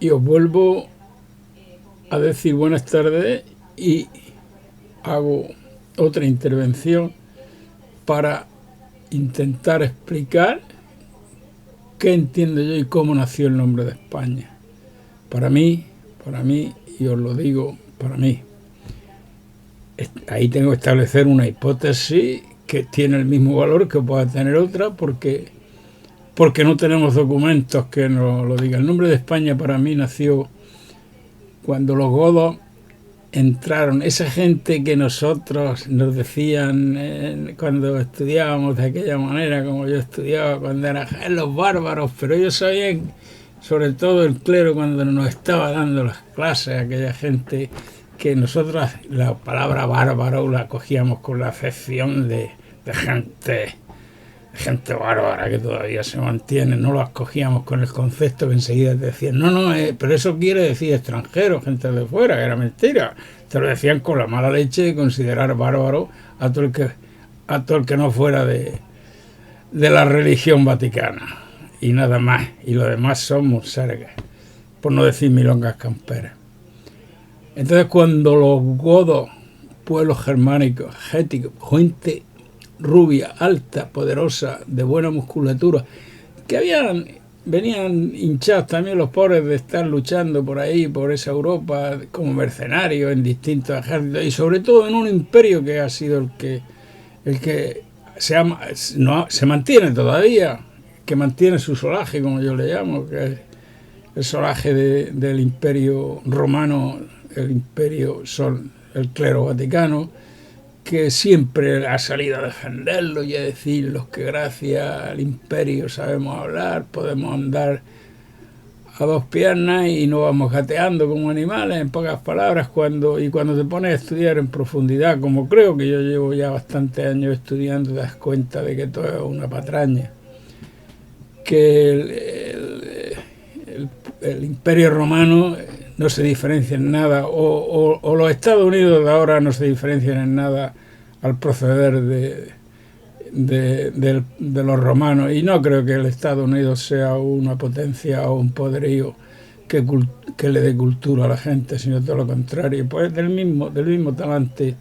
y os vuelvo a decir buenas tardes y hago otra intervención para intentar explicar qué entiendo yo y cómo nació el nombre de España. Para mí, y os lo digo, para mí, ahí tengo que establecer una hipótesis que tiene el mismo valor que pueda tener otra, porque no tenemos documentos que nos lo digan. El nombre de España para mí nació cuando los godos entraron, esa gente que nosotros nos decían cuando estudiábamos de aquella manera, como yo estudiaba cuando era los bárbaros, pero ellos sabían, sobre todo el clero, cuando nos estaba dando las clases, aquella gente que nosotros la palabra bárbaro la cogíamos con la acepción de gente bárbara que todavía se mantiene, no lo acogíamos con el concepto que enseguida te decían, pero eso quiere decir extranjero, gente de fuera, que era mentira. Te lo decían con la mala leche de considerar bárbaro a todo el que no fuera de la religión vaticana, y nada más, y lo demás somos sergas, por no decir milongas camperas. Entonces, cuando los godos, pueblos germánicos, géticos, gente rubia, alta, poderosa, de buena musculatura, que venían hinchados también los pobres de estar luchando por ahí, por esa Europa, como mercenarios en distintos ejércitos, y sobre todo en un imperio que ha sido el que se mantiene todavía, que mantiene su solaje, como yo le llamo, que es el solaje del imperio romano, el clero vaticano, que siempre ha salido a defenderlo y a decirlos que gracias al imperio sabemos hablar, podemos andar a dos piernas y no vamos gateando como animales, en pocas palabras, cuando te pones a estudiar en profundidad, como creo que yo llevo ya bastantes años estudiando, te das cuenta de que todo es una patraña, que el imperio romano no se diferencia en nada, o los Estados Unidos de ahora no se diferencian en nada al proceder de los romanos, y no creo que el Estados Unidos sea una potencia o un poderío que le dé cultura a la gente, sino todo lo contrario, pues del mismo talante,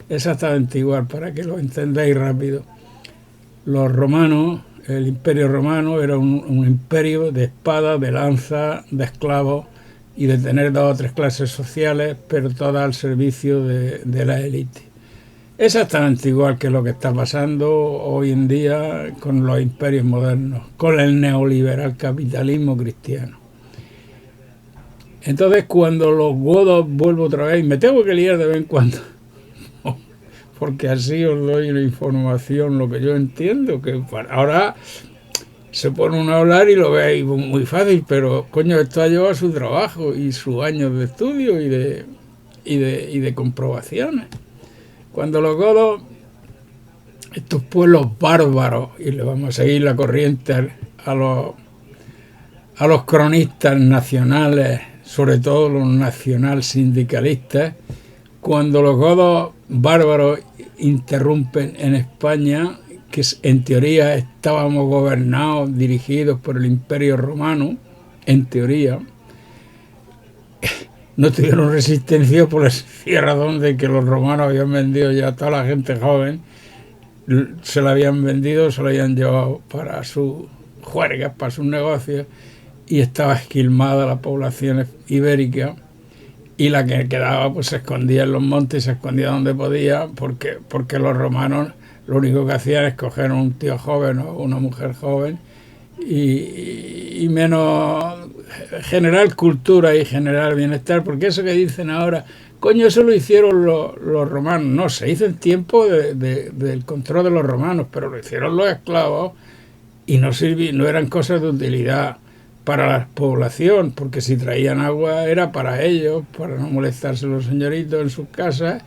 exactamente igual, para que lo entendáis rápido. Los romanos, el imperio romano era un imperio de espada, de lanza, de esclavos y de tener 2 o 3 clases sociales, pero todas al servicio de la élite. Exactamente igual que lo que está pasando hoy en día con los imperios modernos, con el neoliberal capitalismo cristiano. Entonces, cuando los godos, vuelvo otra vez, me tengo que liar de vez en cuando, porque así os doy la información, lo que yo entiendo, que ahora se pone uno a hablar y lo veis muy fácil, pero coño, esto ha llevado su trabajo y sus años de estudio y de comprobaciones. Cuando los godos, estos pueblos bárbaros, y le vamos a seguir la corriente a los cronistas nacionales, sobre todo los nacional sindicalistas, cuando los godos bárbaros interrumpen en España, que en teoría estábamos gobernados, dirigidos por el Imperio Romano, en teoría, no tuvieron resistencia por la sencilla razón de que los romanos habían vendido ya a toda la gente joven, se la habían vendido, se la habían llevado para sus juergas, para sus negocios, y estaba esquilmada la población ibérica, y la que quedaba pues se escondía en los montes, se escondía donde podía, porque los romanos lo único que hacían es coger un tío joven o una mujer joven y menos generar cultura y generar bienestar, porque eso que dicen ahora, coño, eso lo hicieron los romanos. No, se hizo en tiempo del control de los romanos, pero lo hicieron los esclavos y no eran cosas de utilidad para la población, porque si traían agua era para ellos, para no molestarse los señoritos en sus casas,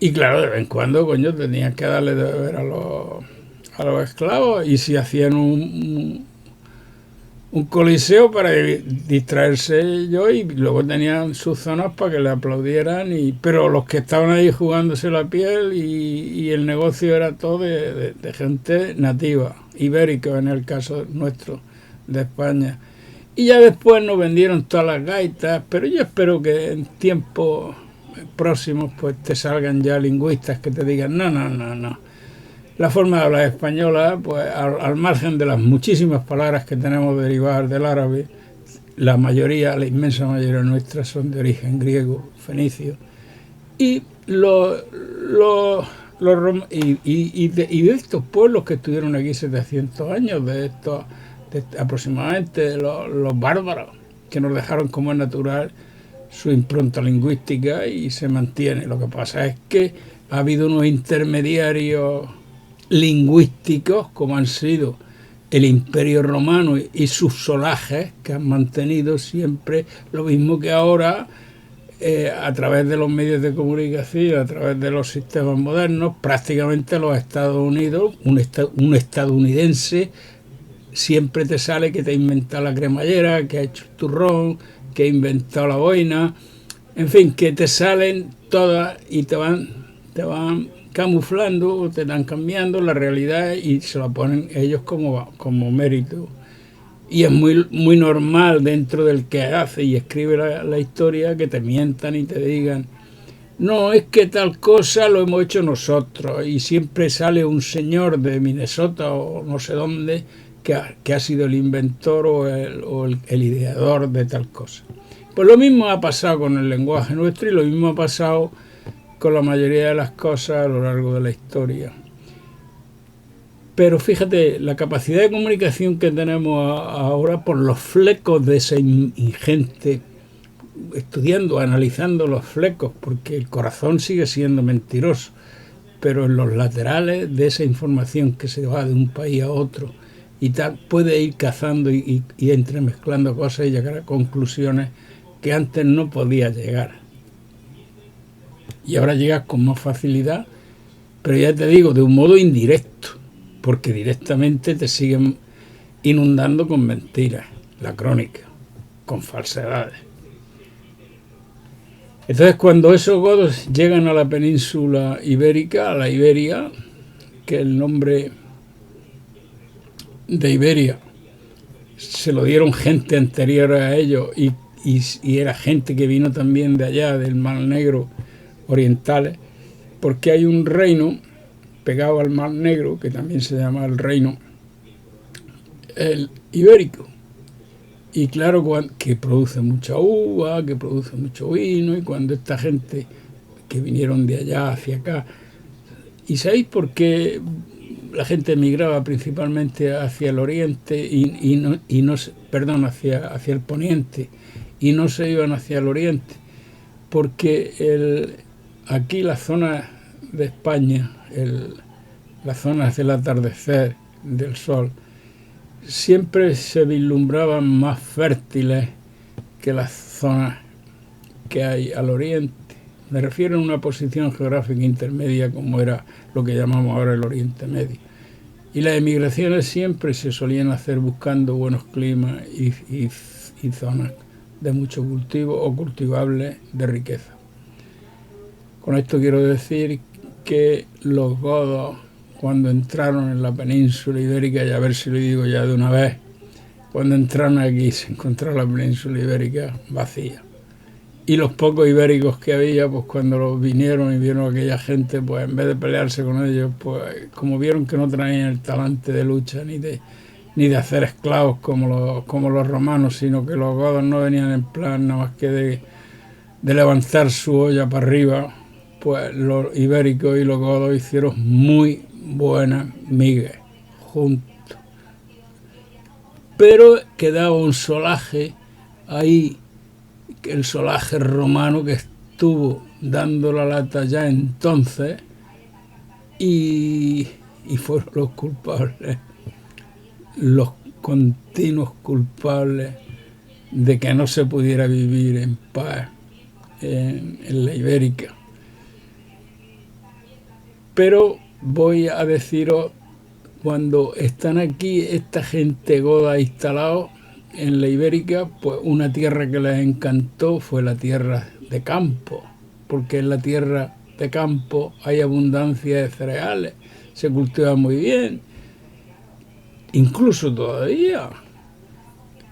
y claro, de vez en cuando, coño, tenían que darle de beber a los esclavos, y si hacían un coliseo para distraerse ellos, y luego tenían sus zonas para que le aplaudieran, pero los que estaban ahí jugándose la piel y el negocio era todo de gente nativa, ibérica en el caso nuestro de España. Y ya después nos vendieron todas las gaitas, pero yo espero que en tiempos próximos pues te salgan ya lingüistas que te digan, no, no, no, no. La forma de hablar española, pues al margen de las muchísimas palabras que tenemos derivadas del árabe, la mayoría, la inmensa mayoría nuestras son de origen griego, fenicio. Y de estos pueblos que estuvieron aquí 700 años, aproximadamente los bárbaros, que nos dejaron como es natural su impronta lingüística y se mantiene. Lo que pasa es que ha habido unos intermediarios lingüísticos, como han sido el Imperio Romano y sus solajes, que han mantenido siempre lo mismo que ahora. A través de los medios de comunicación, a través de los sistemas modernos, prácticamente los Estados Unidos, un estadounidense siempre te sale que te ha inventado la cremallera, que ha hecho el turrón, que ha inventado la boina, en fin, que te salen todas y te van camuflando, te están cambiando la realidad y se la ponen ellos como mérito. Y es muy normal dentro del que hace y escribe la historia que te mientan y te digan, no, es que tal cosa lo hemos hecho nosotros. Y siempre sale un señor de Minnesota o no sé dónde que ha sido el inventor o el ideador de tal cosa. Pues lo mismo ha pasado con el lenguaje nuestro y lo mismo ha pasado con la mayoría de las cosas a lo largo de la historia. Pero fíjate, la capacidad de comunicación que tenemos ahora por los flecos de ese ingente, estudiando, analizando los flecos, porque el corazón sigue siendo mentiroso, pero en los laterales de esa información que se va de un país a otro y tal, puede ir cazando y entremezclando cosas y llegar a conclusiones que antes no podía llegar. Y ahora llegas con más facilidad, pero ya te digo, de un modo indirecto, porque directamente te siguen inundando con mentiras, la crónica, con falsedades. Entonces, cuando esos godos llegan a la península ibérica, a la Iberia, que el nombre de Iberia se lo dieron gente anterior a ellos y era gente que vino también de allá, del Mar Negro orientales, porque hay un reino pegado al Mar Negro, que también se llama el reino el ibérico. Y claro, que produce mucha uva, que produce mucho vino, y cuando esta gente que vinieron de allá hacia acá, ¿y sabéis por qué la gente emigraba principalmente hacia el oriente hacia el poniente y no se iban hacia el oriente? Porque aquí la zona de España, las zonas del atardecer, del sol, siempre se vislumbraban más fértiles que las zonas que hay al oriente. Me refiero a una posición geográfica intermedia como era lo que llamamos ahora el Oriente Medio. Y las emigraciones siempre se solían hacer buscando buenos climas y zonas de mucho cultivo o cultivables de riqueza. Con esto quiero decir que los godos, cuando entraron en la península ibérica, y a ver si lo digo ya de una vez, cuando entraron aquí se encontró la península ibérica vacía. Y los pocos ibéricos que había, pues cuando los vinieron y vieron a aquella gente, pues en vez de pelearse con ellos, pues como vieron que no traían el talante de lucha ni de hacer esclavos como los romanos, sino que los godos no venían en plan nada más que de levantar su olla para arriba, pues los ibéricos y los godos hicieron muy buenas migas juntos. Pero quedaba un solaje ahí, el solaje romano que estuvo dando la lata ya entonces y fueron los culpables, los continuos culpables de que no se pudiera vivir en paz en la ibérica. Pero voy a deciros, cuando están aquí esta gente goda instalado en la ibérica, pues una tierra que les encantó fue la tierra de campo, porque en la tierra de campo hay abundancia de cereales, se cultiva muy bien, incluso todavía.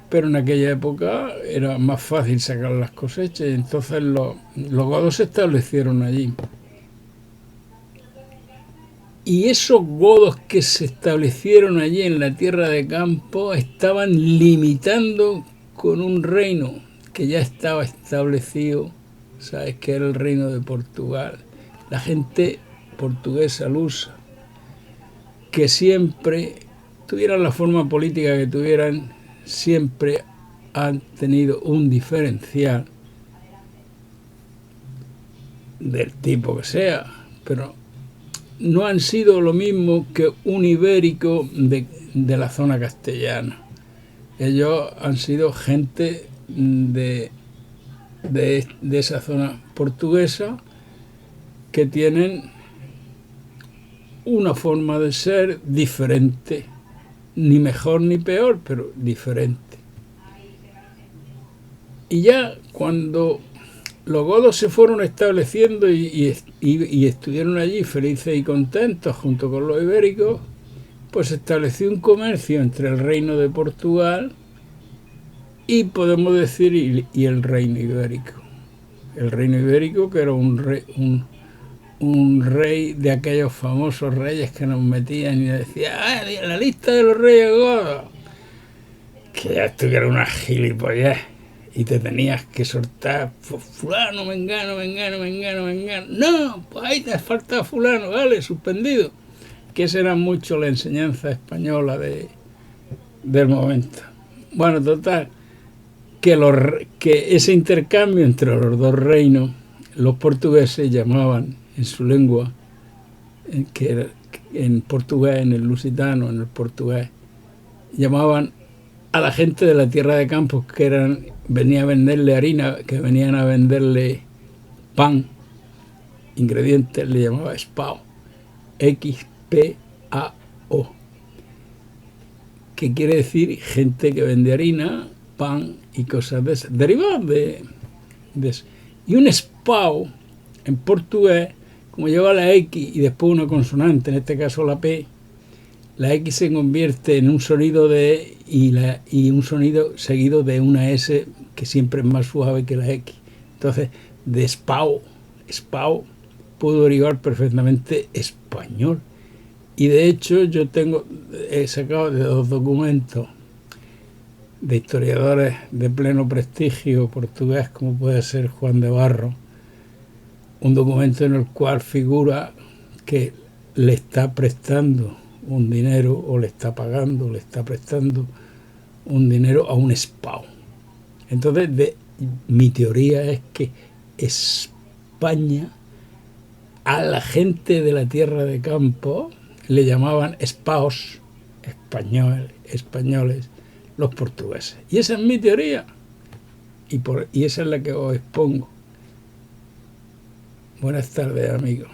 pero en aquella época era más fácil sacar las cosechas, y entonces los godos se establecieron allí. Y esos godos que se establecieron allí en la tierra de campo estaban limitando con un reino que ya estaba establecido, ¿sabes? Que era el reino de Portugal. La gente portuguesa, lusa, que siempre tuvieran la forma política que tuvieran, siempre han tenido un diferencial del tipo que sea, pero no han sido lo mismo que un ibérico de la zona castellana. Ellos han sido gente de esa zona portuguesa que tienen una forma de ser diferente, ni mejor ni peor, pero diferente. Y ya cuando los godos se fueron estableciendo y estuvieron allí felices y contentos junto con los ibéricos, pues se estableció un comercio entre el reino de Portugal y, podemos decir, y el reino ibérico. El reino ibérico, que era un rey de aquellos famosos reyes que nos metían y decía, la lista de los reyes godos, que ya estuviera una gilipollez. Y te tenías que soltar, fulano, mengano. No, pues ahí te falta fulano, vale, suspendido. Que esa era mucho la enseñanza española del momento. Bueno, total, que ese intercambio entre los dos reinos, los portugueses llamaban en su lengua, que era en portugués, en el lusitano, en el portugués, llamaban a la gente de la tierra de Campos, que venía a venderle harina, que venían a venderle pan, ingredientes, le llamaba espao, X-P-A-O, que quiere decir gente que vende harina, pan y cosas de esas, derivados de eso. Y un espao, en portugués, como lleva la X y después una consonante, en este caso la P, la X se convierte en un sonido de E y un sonido seguido de una S que siempre es más suave que la X. Entonces, de espao puedo derivar perfectamente español. Y de hecho he sacado de 2 documentos de historiadores de pleno prestigio portugués, como puede ser Juan de Barro, un documento en el cual figura que le está prestando un dinero, o le está pagando, le está prestando un dinero a un espao. Entonces, mi teoría es que España, a la gente de la tierra de campo, le llamaban espaos, españoles, los portugueses. Y esa es mi teoría. Y esa es la que os expongo. Buenas tardes, amigos.